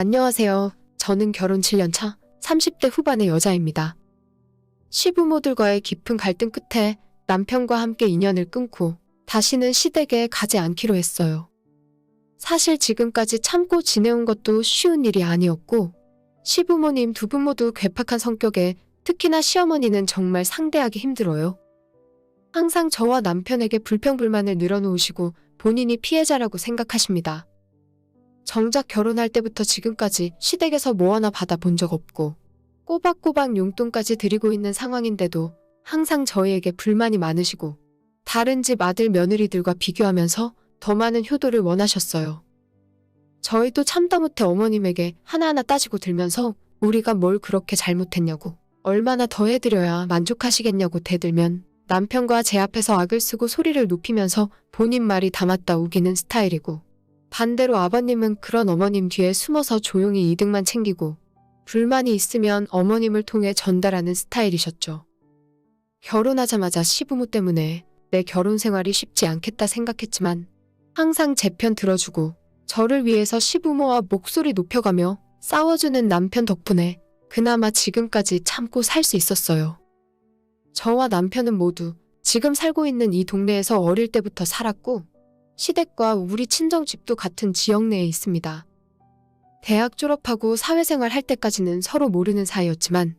안녕하세요. 저는 결혼 7년 차 30대 후반의 여자입니다. 시부모들과의 깊은 갈등 끝에 남편과 함께 인연을 끊고 다시는 시댁에 가지 않기로 했어요. 사실 지금까지 참고 지내온 것도 쉬운 일이 아니었고 시부모님 두 분 모두 괴팍한 성격에 특히나 시어머니는 정말 상대하기 힘들어요. 항상 저와 남편에게 불평불만을 늘어놓으시고 본인이 피해자라고 생각하십니다. 정작 결혼할 때부터 지금까지 시댁에서 뭐 하나 받아본 적 없고 꼬박꼬박 용돈까지 드리고 있는 상황인데도 항상 저희에게 불만이 많으시고 다른 집 아들 며느리들과 비교하면서 더 많은 효도를 원하셨어요. 저희도 참다 못해 어머님에게 하나하나 따지고 들면서 우리가 뭘 그렇게 잘못했냐고 얼마나 더 해드려야 만족하시겠냐고 대들면 남편과 제 앞에서 악을 쓰고 소리를 높이면서 본인 말이 다 맞다 우기는 스타일이고 반대로 아버님은 그런 어머님 뒤에 숨어서 조용히 이득만 챙기고 불만이 있으면 어머님을 통해 전달하는 스타일이셨죠. 결혼하자마자 시부모 때문에 내 결혼 생활이 쉽지 않겠다 생각했지만 항상 제 편 들어주고 저를 위해서 시부모와 목소리 높여가며 싸워주는 남편 덕분에 그나마 지금까지 참고 살 수 있었어요. 저와 남편은 모두 지금 살고 있는 이 동네에서 어릴 때부터 살았고 시댁과 우리 친정집도 같은 지역 내에 있습니다. 대학 졸업하고 사회생활 할 때까지는 서로 모르는 사이였지만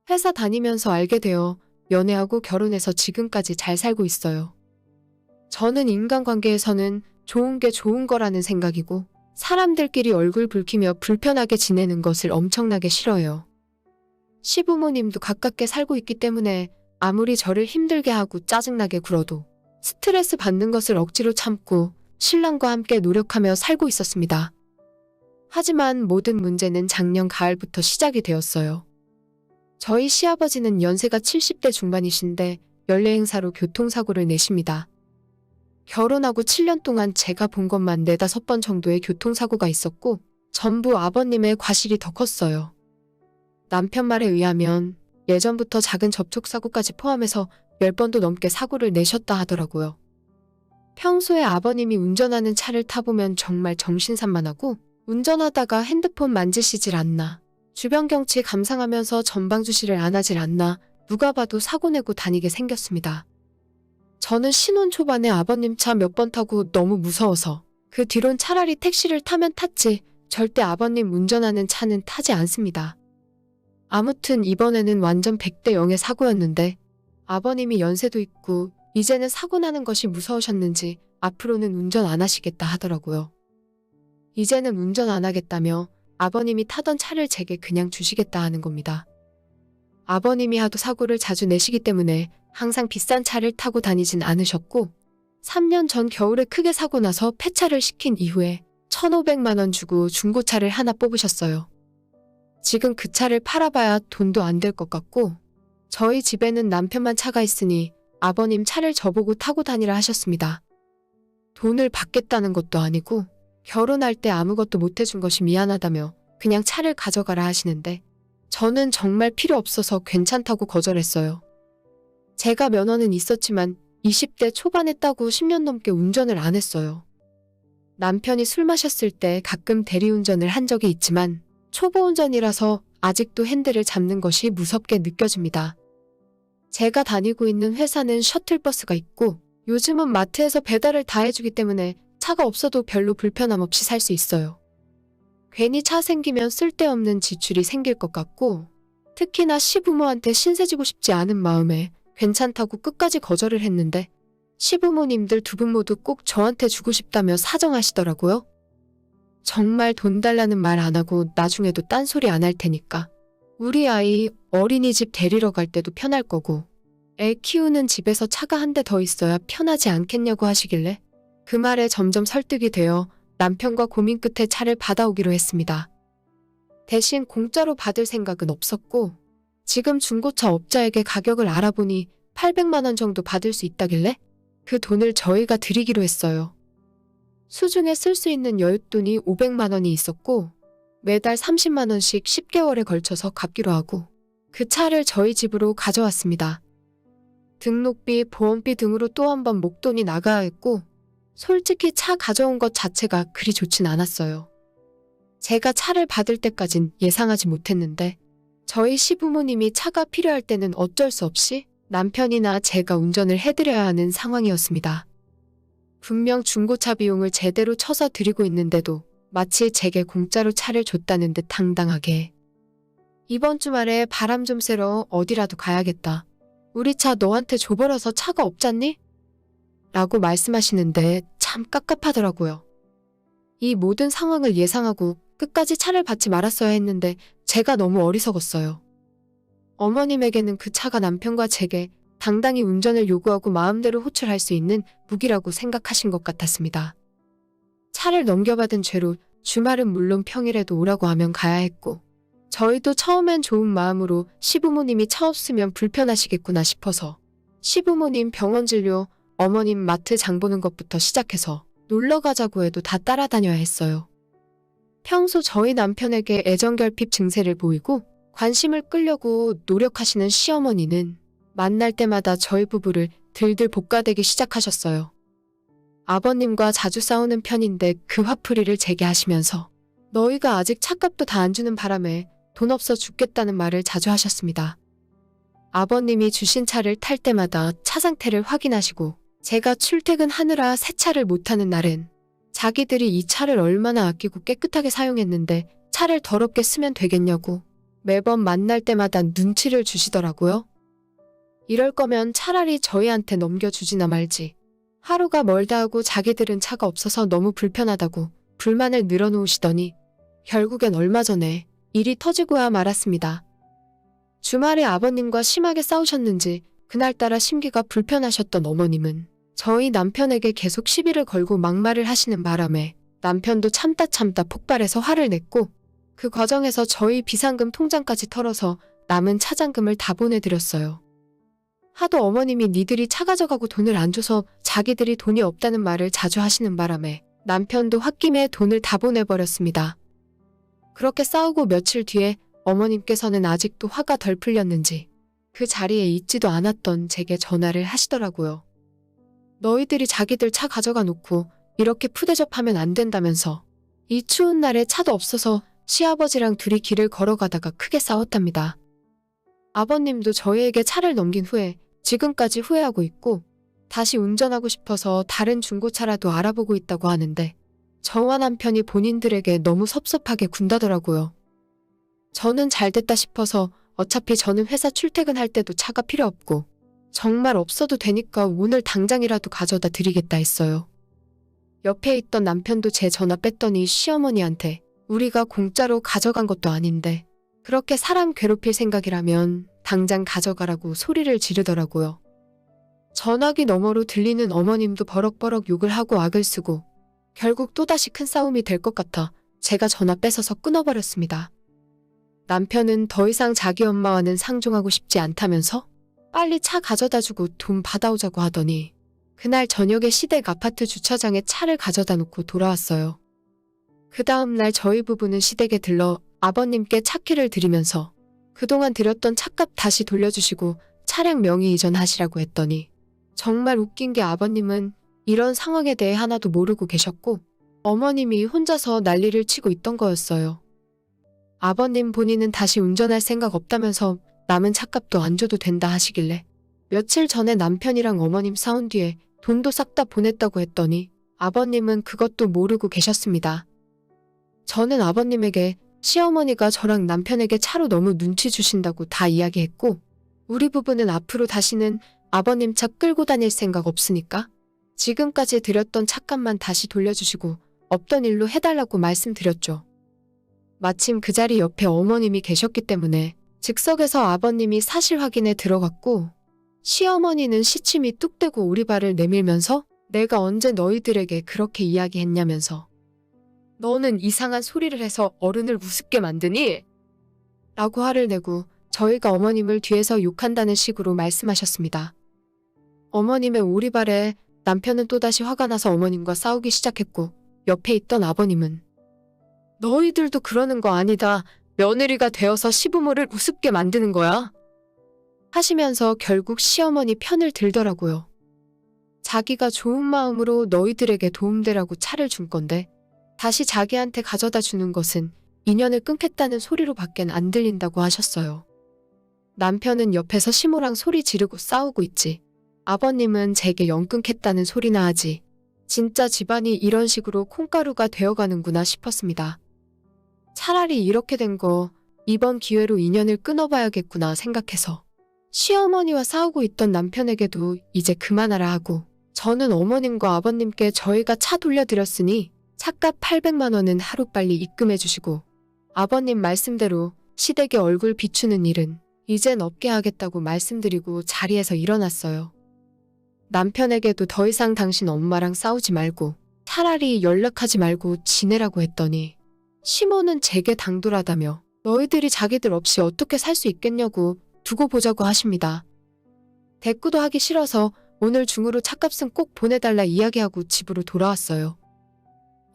회사 다니면서 알게 되어 연애하고 결혼해서 지금까지 잘 살고 있어요. 저는 인간관계에서는 좋은 게 좋은 거라는 생각이고 사람들끼리 얼굴 붉히며 불편하게 지내는 것을 엄청나게 싫어해요. 시부모님도 가깝게 살고 있기 때문에 아무리 저를 힘들게 하고 짜증나게 굴어도 스트레스 받는 것을 억지로 참고 신랑과 함께 노력하며 살고 있었습니다. 하지만 모든 문제는 작년 가을부터 시작이 되었어요. 저희 시아버지는 연세가 70대 중반이신데 연례 행사로 교통사고를 내십니다. 결혼하고 7년 동안 제가 본 것만 4-5번 정도의 교통사고가 있었고 전부 아버님의 과실이 더 컸어요. 남편 말에 의하면 예전부터 작은 접촉사고까지 포함해서 10번도 넘게 사고를 내셨다 하더라고요. 평소에 아버님이 운전하는 차를 타보면 정말 정신산만하고 운전하다가 핸드폰 만지시질 않나, 주변 경치 감상하면서 전방주시를 안 하질 않나 누가 봐도 사고 내고 다니게 생겼습니다. 저는 신혼 초반에 아버님 차 몇 번 타고 너무 무서워서 그 뒤론 차라리 택시를 타면 탔지 절대 아버님 운전하는 차는 타지 않습니다. 아무튼 이번에는 완전 100대 0의 사고였는데 아버님이 연세도 있고 이제는 사고 나는 것이 무서우셨는지 앞으로는 운전 안 하시겠다 하더라고요. 이제는 운전 안 하겠다며 아버님이 타던 차를 제게 그냥 주시겠다 하는 겁니다. 아버님이 하도 사고를 자주 내시기 때문에 항상 비싼 차를 타고 다니진 않으셨고 3년 전 겨울에 크게 사고 나서 폐차를 시킨 이후에 1,500만 원 주고 중고차를 하나 뽑으셨어요. 지금 그 차를 팔아봐야 돈도 안 될 것 같고 저희 집에는 남편만 차가 있으니 아버님 차를 저보고 타고 다니라 하셨습니다. 돈을 받겠다는 것도 아니고 결혼할 때 아무것도 못 해준 것이 미안하다며 그냥 차를 가져가라 하시는데 저는 정말 필요 없어서 괜찮다고 거절했어요. 제가 면허는 있었지만 20대 초반에 따고 10년 넘게 운전을 안 했어요. 남편이 술 마셨을 때 가끔 대리운전을 한 적이 있지만 초보 운전이라서 아직도 핸들을 잡는 것이 무섭게 느껴집니다. 제가 다니고 있는 회사는 셔틀버스가 있고 요즘은 마트에서 배달을 다 해주기 때문에 차가 없어도 별로 불편함 없이 살 수 있어요. 괜히 차 생기면 쓸데없는 지출이 생길 것 같고 특히나 시부모한테 신세지고 싶지 않은 마음에 괜찮다고 끝까지 거절을 했는데 시부모님들 두 분 모두 꼭 저한테 주고 싶다며 사정하시더라고요. 정말 돈 달라는 말 안 하고 나중에도 딴소리 안 할 테니까 우리 아이 어린이집 데리러 갈 때도 편할 거고 애 키우는 집에서 차가 한 대 더 있어야 편하지 않겠냐고 하시길래 그 말에 점점 설득이 되어 남편과 고민 끝에 차를 받아오기로 했습니다. 대신 공짜로 받을 생각은 없었고 지금 중고차 업자에게 가격을 알아보니 800만 원 정도 받을 수 있다길래 그 돈을 저희가 드리기로 했어요. 수중에 쓸 수 있는 여윳돈이 500만 원이 있었고 매달 30만 원씩 10개월에 걸쳐서 갚기로 하고 그 차를 저희 집으로 가져왔습니다. 등록비, 보험비 등으로 또 한 번 목돈이 나가야 했고 솔직히 차 가져온 것 자체가 그리 좋진 않았어요. 제가 차를 받을 때까진 예상하지 못했는데 저희 시부모님이 차가 필요할 때는 어쩔 수 없이 남편이나 제가 운전을 해드려야 하는 상황이었습니다. 분명 중고차 비용을 제대로 쳐서 드리고 있는데도 마치 제게 공짜로 차를 줬다는 듯 당당하게. 이번 주말에 바람 좀 쐬러 어디라도 가야겠다. 우리 차 너한테 줘버려서 차가 없잖니? 라고 말씀하시는데 참 깝깝하더라고요. 이 모든 상황을 예상하고 끝까지 차를 받지 말았어야 했는데 제가 너무 어리석었어요. 어머님에게는 그 차가 남편과 제게 당당히 운전을 요구하고 마음대로 호출할 수 있는 무기라고 생각하신 것 같았습니다. 차를 넘겨받은 죄로 주말은 물론 평일에도 오라고 하면 가야 했고 저희도 처음엔 좋은 마음으로 시부모님이 차 없으면 불편하시겠구나 싶어서 시부모님 병원 진료, 어머님 마트 장 보는 것부터 시작해서 놀러 가자고 해도 다 따라다녀야 했어요. 평소 저희 남편에게 애정결핍 증세를 보이고 관심을 끌려고 노력하시는 시어머니는 만날 때마다 저희 부부를 들들 볶아대기 시작하셨어요. 아버님과 자주 싸우는 편인데 그 화풀이를 제게 하시면서 너희가 아직 차값도 다 안 주는 바람에 돈 없어 죽겠다는 말을 자주 하셨습니다. 아버님이 주신 차를 탈 때마다 차 상태를 확인하시고 제가 출퇴근하느라 세차를 못하는 날엔 자기들이 이 차를 얼마나 아끼고 깨끗하게 사용했는데 차를 더럽게 쓰면 되겠냐고 매번 만날 때마다 눈치를 주시더라고요. 이럴 거면 차라리 저희한테 넘겨주지나 말지. 하루가 멀다 하고 자기들은 차가 없어서 너무 불편하다고 불만을 늘어놓으시더니 결국엔 얼마 전에 일이 터지고야 말았습니다. 주말에 아버님과 심하게 싸우셨는지 그날따라 심기가 불편하셨던 어머님은 저희 남편에게 계속 시비를 걸고 막말을 하시는 바람에 남편도 참다 폭발해서 화를 냈고 그 과정에서 저희 비상금 통장까지 털어서 남은 차잔금을 다 보내드렸어요. 하도 어머님이 니들이 차 가져가고 돈을 안 줘서 자기들이 돈이 없다는 말을 자주 하시는 바람에 남편도 홧김에 돈을 다 보내버렸습니다. 그렇게 싸우고 며칠 뒤에 어머님께서는 아직도 화가 덜 풀렸는지 그 자리에 있지도 않았던 제게 전화를 하시더라고요. 너희들이 자기들 차 가져가 놓고 이렇게 푸대접하면 안 된다면서 이 추운 날에 차도 없어서 시아버지랑 둘이 길을 걸어가다가 크게 싸웠답니다. 아버님도 저희에게 차를 넘긴 후에 지금까지 후회하고 있고 다시 운전하고 싶어서 다른 중고차라도 알아보고 있다고 하는데 저와 남편이 본인들에게 너무 섭섭하게 군다더라고요. 저는 잘됐다 싶어서 어차피 저는 회사 출퇴근할 때도 차가 필요 없고 정말 없어도 되니까 오늘 당장이라도 가져다 드리겠다 했어요. 옆에 있던 남편도 제 전화 뺐더니 시어머니한테 우리가 공짜로 가져간 것도 아닌데 그렇게 사람 괴롭힐 생각이라면 당장 가져가라고 소리를 지르더라고요. 전화기 너머로 들리는 어머님도 버럭버럭 욕을 하고 악을 쓰고 결국 또다시 큰 싸움이 될 것 같아 제가 전화 뺏어서 끊어버렸습니다. 남편은 더 이상 자기 엄마와는 상종하고 싶지 않다면서 빨리 차 가져다주고 돈 받아오자고 하더니 그날 저녁에 시댁 아파트 주차장에 차를 가져다 놓고 돌아왔어요. 그 다음 날 저희 부부는 시댁에 들러 아버님께 차키를 드리면서 그동안 드렸던 차값 다시 돌려주시고 차량 명의 이전하시라고 했더니 정말 웃긴 게 아버님은 이런 상황에 대해 하나도 모르고 계셨고 어머님이 혼자서 난리를 치고 있던 거였어요. 아버님 본인은 다시 운전할 생각 없다면서 남은 차값도 안 줘도 된다 하시길래 며칠 전에 남편이랑 어머님 싸운 뒤에 돈도 싹 다 보냈다고 했더니 아버님은 그것도 모르고 계셨습니다. 저는 아버님에게 시어머니가 저랑 남편에게 차로 너무 눈치 주신다고 다 이야기했고 우리 부부는 앞으로 다시는 아버님 차 끌고 다닐 생각 없으니까 지금까지 드렸던 차값만 다시 돌려주시고 없던 일로 해달라고 말씀드렸죠. 마침 그 자리 옆에 어머님이 계셨기 때문에 즉석에서 아버님이 사실 확인에 들어갔고 시어머니는 시침이 뚝 떼고 오리발을 내밀면서 내가 언제 너희들에게 그렇게 이야기했냐면서 너는 이상한 소리를 해서 어른을 우습게 만드니? 라고 화를 내고 저희가 어머님을 뒤에서 욕한다는 식으로 말씀하셨습니다. 어머님의 오리발에 남편은 또다시 화가 나서 어머님과 싸우기 시작했고 옆에 있던 아버님은 너희들도 그러는 거 아니다. 며느리가 되어서 시부모를 우습게 만드는 거야. 하시면서 결국 시어머니 편을 들더라고요. 자기가 좋은 마음으로 너희들에게 도움되라고 차를 준 건데 다시 자기한테 가져다 주는 것은 인연을 끊겠다는 소리로 밖엔 안 들린다고 하셨어요. 남편은 옆에서 시모랑 소리 지르고 싸우고 있지. 아버님은 제게 연 끊겠다는 소리나 하지. 진짜 집안이 이런 식으로 콩가루가 되어가는구나 싶었습니다. 차라리 이렇게 된 거 이번 기회로 인연을 끊어봐야겠구나 생각해서 시어머니와 싸우고 있던 남편에게도 이제 그만하라 하고, 저는 어머님과 아버님께 저희가 차 돌려드렸으니 차값 800만 원은 하루빨리 입금해 주시고, 아버님 말씀대로 시댁에 얼굴 비추는 일은 이젠 없게 하겠다고 말씀드리고 자리에서 일어났어요. 남편에게도 더 이상 당신 엄마랑 싸우지 말고 차라리 연락하지 말고 지내라고 했더니, 시모는 제게 당돌하다며 너희들이 자기들 없이 어떻게 살 수 있겠냐고 두고 보자고 하십니다. 대꾸도 하기 싫어서 오늘 중으로 차값은 꼭 보내달라 이야기하고 집으로 돌아왔어요.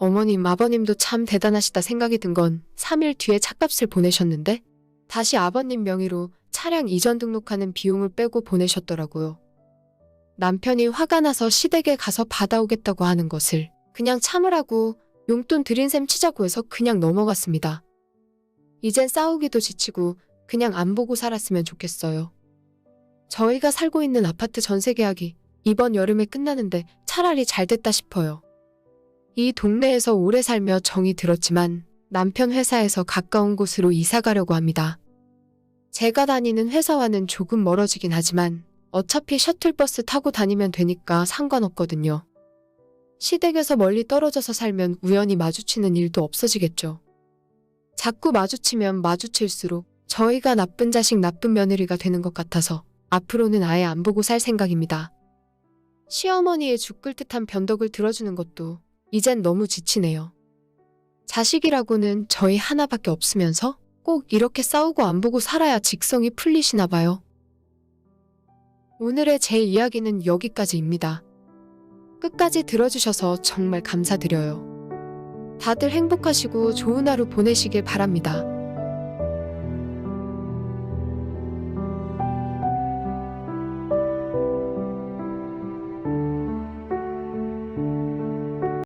어머님, 아버님도 참 대단하시다 생각이 든 건 3일 뒤에 차값을 보내셨는데 다시 아버님 명의로 차량 이전 등록하는 비용을 빼고 보내셨더라고요. 남편이 화가 나서 시댁에 가서 받아오겠다고 하는 것을 그냥 참으라고 용돈 드린 셈 치자고 해서 그냥 넘어갔습니다. 이젠 싸우기도 지치고 그냥 안 보고 살았으면 좋겠어요. 저희가 살고 있는 아파트 전세 계약이 이번 여름에 끝나는데 차라리 잘 됐다 싶어요. 이 동네에서 오래 살며 정이 들었지만 남편 회사에서 가까운 곳으로 이사 가려고 합니다. 제가 다니는 회사와는 조금 멀어지긴 하지만 어차피 셔틀버스 타고 다니면 되니까 상관없거든요. 시댁에서 멀리 떨어져서 살면 우연히 마주치는 일도 없어지겠죠. 자꾸 마주치면 마주칠수록 저희가 나쁜 자식, 나쁜 며느리가 되는 것 같아서 앞으로는 아예 안 보고 살 생각입니다. 시어머니의 죽을 듯한 변덕을 들어주는 것도 이젠 너무 지치네요. 자식이라고는 저희 하나밖에 없으면서 꼭 이렇게 싸우고 안 보고 살아야 직성이 풀리시나 봐요. 오늘의 제 이야기는 여기까지입니다. 끝까지 들어주셔서 정말 감사드려요. 다들 행복하시고 좋은 하루 보내시길 바랍니다.